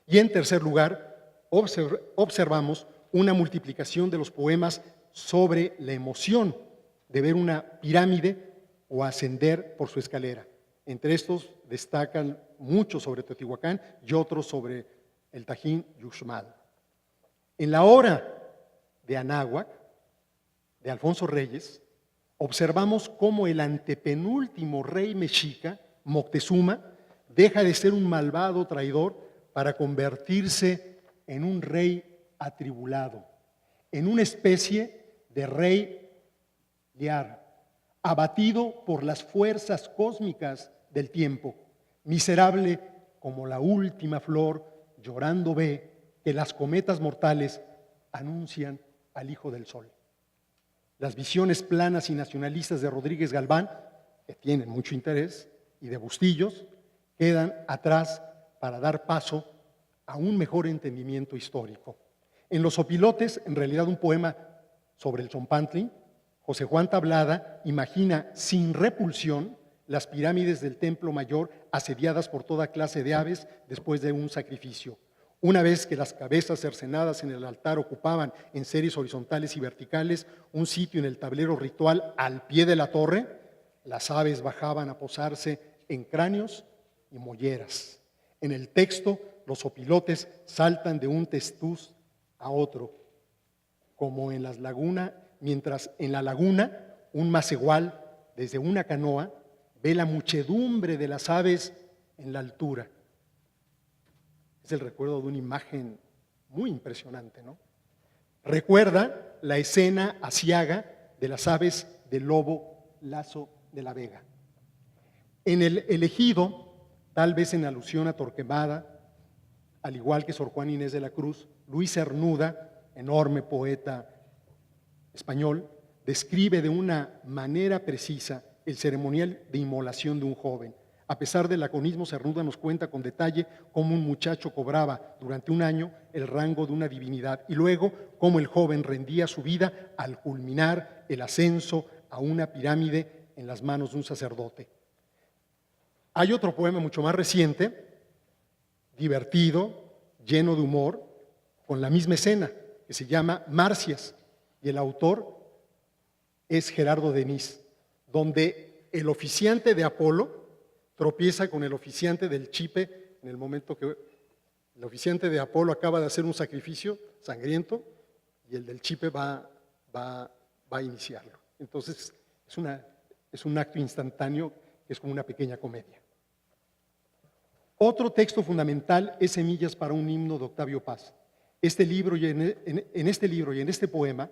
Y en tercer lugar, observamos una multiplicación de los poemas sobre la emoción de ver una pirámide o ascender por su escalera. Entre estos destacan muchos sobre Teotihuacán y otros sobre el Tajín y Uxmal. En la obra de Anáhuac, de Alfonso Reyes, observamos cómo el antepenúltimo rey mexica, Moctezuma, deja de ser un malvado traidor para convertirse en un rey atribulado, en una especie de rey liar, abatido por las fuerzas cósmicas del tiempo, miserable como la última flor, llorando ve que las cometas mortales anuncian al Hijo del Sol. Las visiones planas y nacionalistas de Rodríguez Galván, que tienen mucho interés, y de Bustillos, quedan atrás para dar paso a un mejor entendimiento histórico. En Los Opilotes, en realidad un poema sobre el Tzompantli, José Juan Tablada imagina sin repulsión las pirámides del Templo Mayor asediadas por toda clase de aves después de un sacrificio. Una vez que las cabezas cercenadas en el altar ocupaban en series horizontales y verticales un sitio en el tablero ritual al pie de la torre, las aves bajaban a posarse en cráneos y molleras. En el texto, los opilotes saltan de un testuz a otro, como en las lagunas, mientras en la laguna un macehual desde una canoa ve la muchedumbre de las aves en la altura. Es el recuerdo de una imagen muy impresionante, ¿no? Recuerda la escena aciaga de las aves del lobo Lazo de la Vega. En el Elegido, tal vez en alusión a Torquemada, al igual que Sor Juana Inés de la Cruz, Luis Cernuda, enorme poeta español, describe de una manera precisa el ceremonial de inmolación de un joven. A pesar del laconismo, Cernuda nos cuenta con detalle cómo un muchacho cobraba durante un año el rango de una divinidad y luego cómo el joven rendía su vida al culminar el ascenso a una pirámide en las manos de un sacerdote. Hay otro poema mucho más reciente, divertido, lleno de humor, con la misma escena, que se llama Marcias, y el autor es Gerardo Denis, donde el oficiante de Apolo tropieza con el oficiante del Chipe en el momento que el oficiante de Apolo acaba de hacer un sacrificio sangriento y el del Chipe va a iniciarlo. Entonces es un acto instantáneo que es como una pequeña comedia. Otro texto fundamental es Semillas para un himno de Octavio Paz. Este libro en este libro y en este poema,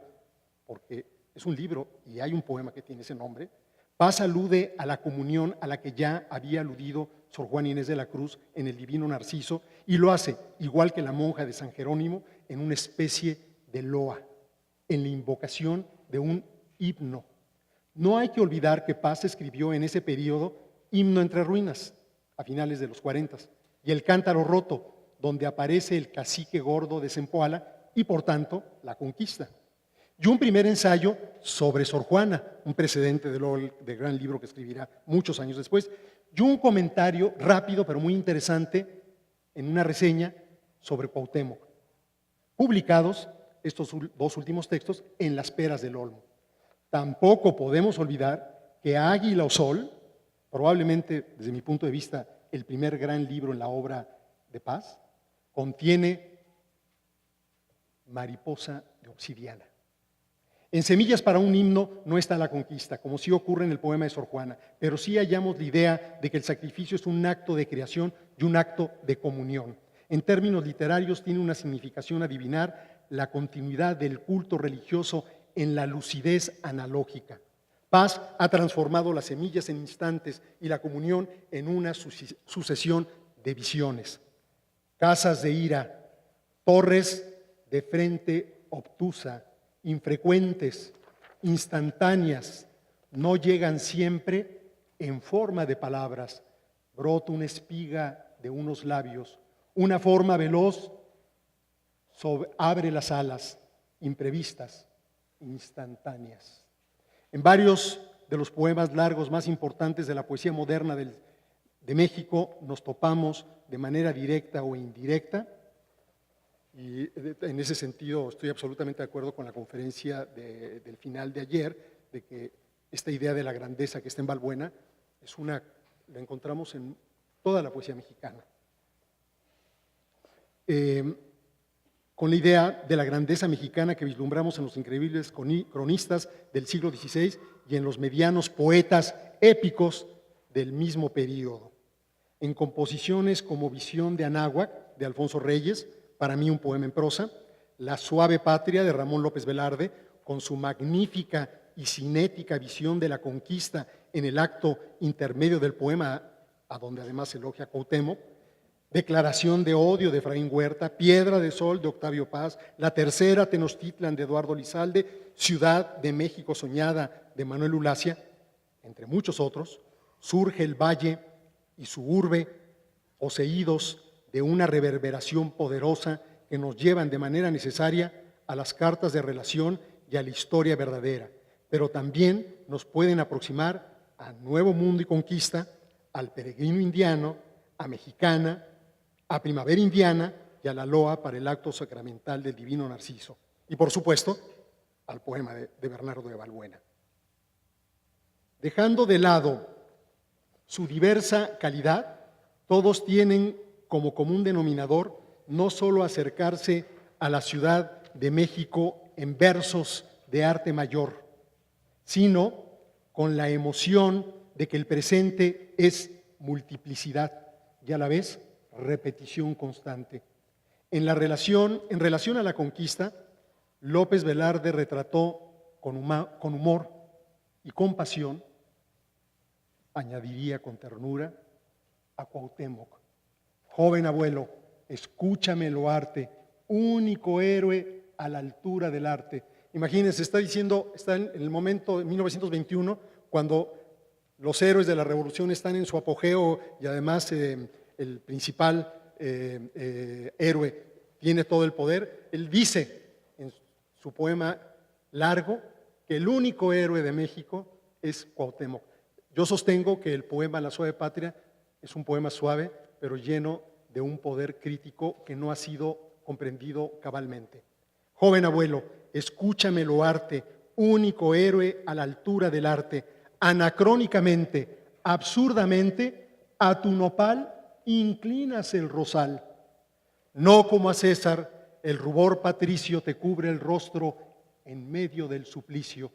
porque es un libro y hay un poema que tiene ese nombre, Paz alude a la comunión a la que ya había aludido Sor Juana Inés de la Cruz en el Divino Narciso y lo hace, igual que la monja de San Jerónimo, en una especie de loa, en la invocación de un himno. No hay que olvidar que Paz escribió en ese periodo Himno entre ruinas, a finales de los 40, y el Cántaro roto, donde aparece el cacique gordo de Zempoala y por tanto la conquista. Y un primer ensayo sobre Sor Juana, un precedente del gran libro que escribirá muchos años después, y un comentario rápido pero muy interesante en una reseña sobre Cuauhtémoc, publicados estos dos últimos textos en Las Peras del Olmo. Tampoco podemos olvidar que Águila o Sol, probablemente desde mi punto de vista el primer gran libro en la obra de Paz, contiene Mariposa de obsidiana. En Semillas para un himno no está la conquista, como sí ocurre en el poema de Sor Juana, pero sí hallamos la idea de que el sacrificio es un acto de creación y un acto de comunión. En términos literarios tiene una significación adivinar la continuidad del culto religioso en la lucidez analógica. Paz ha transformado las semillas en instantes y la comunión en una sucesión de visiones. Casas de ira, torres de frente obtusa, infrecuentes, instantáneas, no llegan siempre en forma de palabras. Brota una espiga de unos labios, una forma veloz abre las alas, imprevistas, instantáneas. En varios de los poemas largos más importantes de la poesía moderna de México nos topamos de manera directa o indirecta. Y en ese sentido estoy absolutamente de acuerdo con la conferencia del final de ayer, de que esta idea de la grandeza que está en Balbuena, la encontramos en toda la poesía mexicana. Con la idea de la grandeza mexicana que vislumbramos en los increíbles cronistas del siglo XVI y en los medianos poetas épicos del mismo período. En composiciones como Visión de Anáhuac, de Alfonso Reyes, para mí un poema en prosa, La suave patria, de Ramón López Velarde, con su magnífica y cinética visión de la conquista en el acto intermedio del poema, a donde además elogia a Cuauhtémoc, Declaración de odio, de Efraín Huerta, Piedra de Sol, de Octavio Paz, La tercera, Tenochtitlan, de Eduardo Lizalde, Ciudad de México soñada, de Manuel Ulacia, entre muchos otros. Surge el valle y su urbe, poseídos de una reverberación poderosa que nos llevan de manera necesaria a las cartas de relación y a la historia verdadera, pero también nos pueden aproximar a Nuevo Mundo y Conquista, al Peregrino Indiano, a Mexicana, a Primavera Indiana y a la loa para el acto sacramental del Divino Narciso. Y por supuesto, al poema de Bernardo de Balbuena. Dejando de lado su diversa calidad, todos tienen como común denominador no solo acercarse a la Ciudad de México en versos de arte mayor, sino con la emoción de que el presente es multiplicidad y a la vez repetición constante. En relación a la conquista, López Velarde retrató con humor y compasión, añadiría con ternura, a Cuauhtémoc. Joven abuelo, escúchame lo arte, único héroe a la altura del arte. Imagínense, está en el momento de 1921, cuando los héroes de la revolución están en su apogeo y además el principal héroe tiene todo el poder. Él dice en su poema largo que el único héroe de México es Cuauhtémoc. Yo sostengo que el poema La suave patria es un poema suave, pero lleno de un poder crítico que no ha sido comprendido cabalmente. Joven abuelo, escúchame lo arte, único héroe a la altura del arte. Anacrónicamente, absurdamente, a tu nopal inclinas el rosal. No como a César, el rubor patricio te cubre el rostro en medio del suplicio.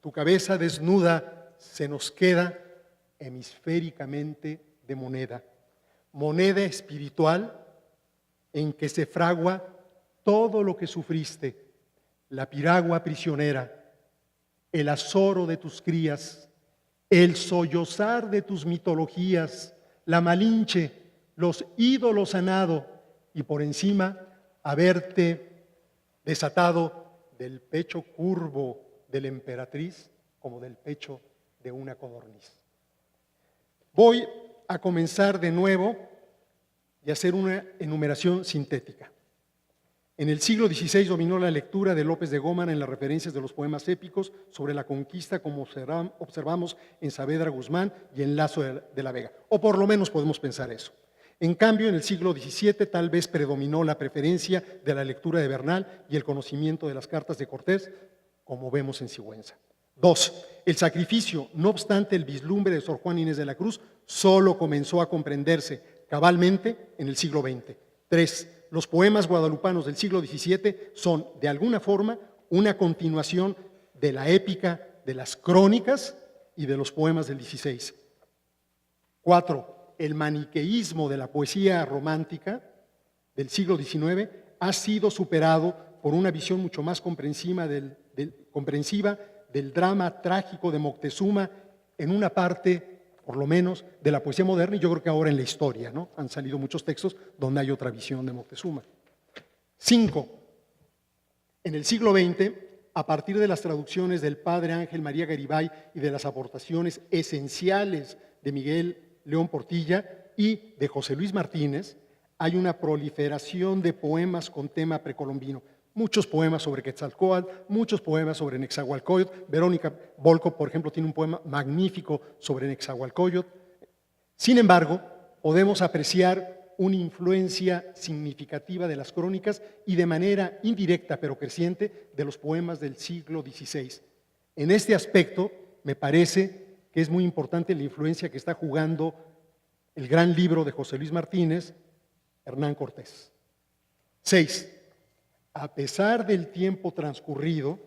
Tu cabeza desnuda se nos queda hemisféricamente de moneda, moneda espiritual en que se fragua todo lo que sufriste, la piragua prisionera, el azoro de tus crías, el sollozar de tus mitologías, la malinche, los ídolos sanado y por encima haberte desatado del pecho curvo de la emperatriz como del pecho de una codorniz. Voy a comenzar de nuevo y hacer una enumeración sintética. En el siglo XVI dominó la lectura de López de Gómara en las referencias de los poemas épicos sobre la conquista, como observamos en Saavedra Guzmán y en Lazo de la Vega, o por lo menos podemos pensar eso. En cambio, en el siglo XVII tal vez predominó la preferencia de la lectura de Bernal y el conocimiento de las cartas de Cortés, como vemos en Sigüenza. 2. El sacrificio, no obstante el vislumbre de Sor Juana Inés de la Cruz, solo comenzó a comprenderse cabalmente en el siglo XX. 3. Los poemas guadalupanos del siglo XVII son, de alguna forma, una continuación de la épica, de las crónicas y de los poemas del XVI. 4. El maniqueísmo de la poesía romántica del siglo XIX ha sido superado por una visión mucho más comprensiva del drama trágico de Moctezuma en una parte, por lo menos, de la poesía moderna, y yo creo que ahora en la historia, ¿no? Han salido muchos textos donde hay otra visión de Moctezuma. 5. En el siglo XX, a partir de las traducciones del padre Ángel María Garibay y de las aportaciones esenciales de Miguel León Portilla y de José Luis Martínez, hay una proliferación de poemas con tema precolombino. Muchos poemas sobre Quetzalcóatl, muchos poemas sobre Nezahualcóyotl. Verónica Volkov, por ejemplo, tiene un poema magnífico sobre Nezahualcóyotl. Sin embargo, podemos apreciar una influencia significativa de las crónicas y de manera indirecta pero creciente de los poemas del siglo XVI. En este aspecto, me parece que es muy importante la influencia que está jugando el gran libro de José Luis Martínez, Hernán Cortés. 6. A pesar del tiempo transcurrido,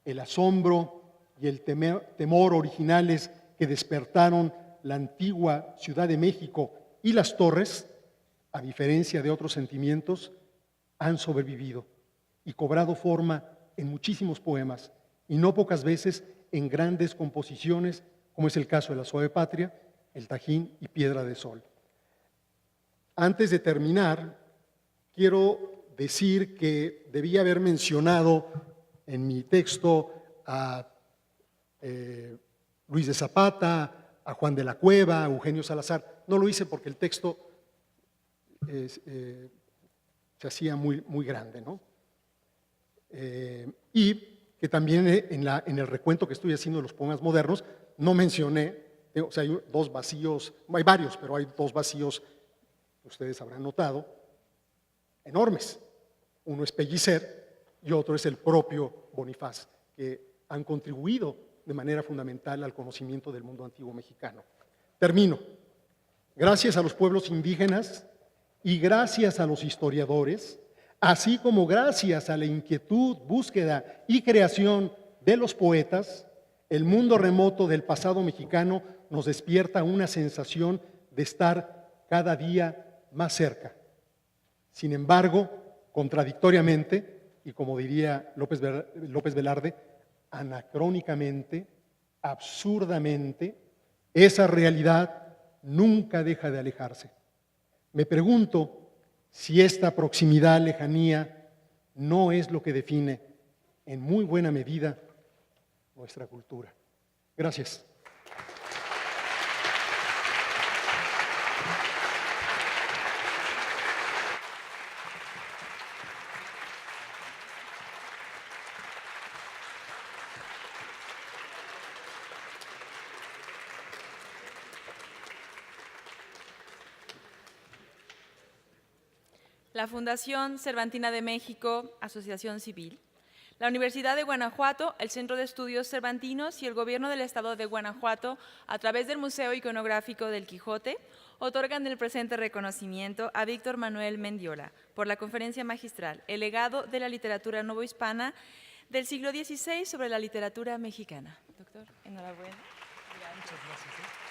el asombro y el temor originales que despertaron la antigua Ciudad de México y las torres, a diferencia de otros sentimientos, han sobrevivido y cobrado forma en muchísimos poemas, y no pocas veces en grandes composiciones, como es el caso de La Suave Patria, El Tajín y Piedra de Sol. Antes de terminar, quiero decir que debía haber mencionado en mi texto a Luis de Zapata, a Juan de la Cueva, a Eugenio Salazar. No lo hice porque el texto se hacía muy grande, ¿no? Y que también en el recuento que estoy haciendo de los poemas modernos, no mencioné, o sea, hay dos vacíos, hay varios, pero hay dos vacíos, ustedes habrán notado, enormes. Uno es Pellicer y otro es el propio Bonifaz, que han contribuido de manera fundamental al conocimiento del mundo antiguo mexicano. Termino. Gracias a los pueblos indígenas y gracias a los historiadores, así como gracias a la inquietud, búsqueda y creación de los poetas, el mundo remoto del pasado mexicano nos despierta una sensación de estar cada día más cerca. Sin embargo, contradictoriamente, y como diría López Velarde, anacrónicamente, absurdamente, esa realidad nunca deja de alejarse. Me pregunto si esta proximidad, lejanía, no es lo que define en muy buena medida nuestra cultura. Gracias. La Fundación Cervantina de México, Asociación Civil, la Universidad de Guanajuato, el Centro de Estudios Cervantinos y el Gobierno del Estado de Guanajuato, a través del Museo Iconográfico del Quijote, otorgan el presente reconocimiento a Víctor Manuel Mendiola por la conferencia magistral El legado de la literatura novohispana del siglo XVI sobre la literatura mexicana. Doctor, enhorabuena. Muchas gracias.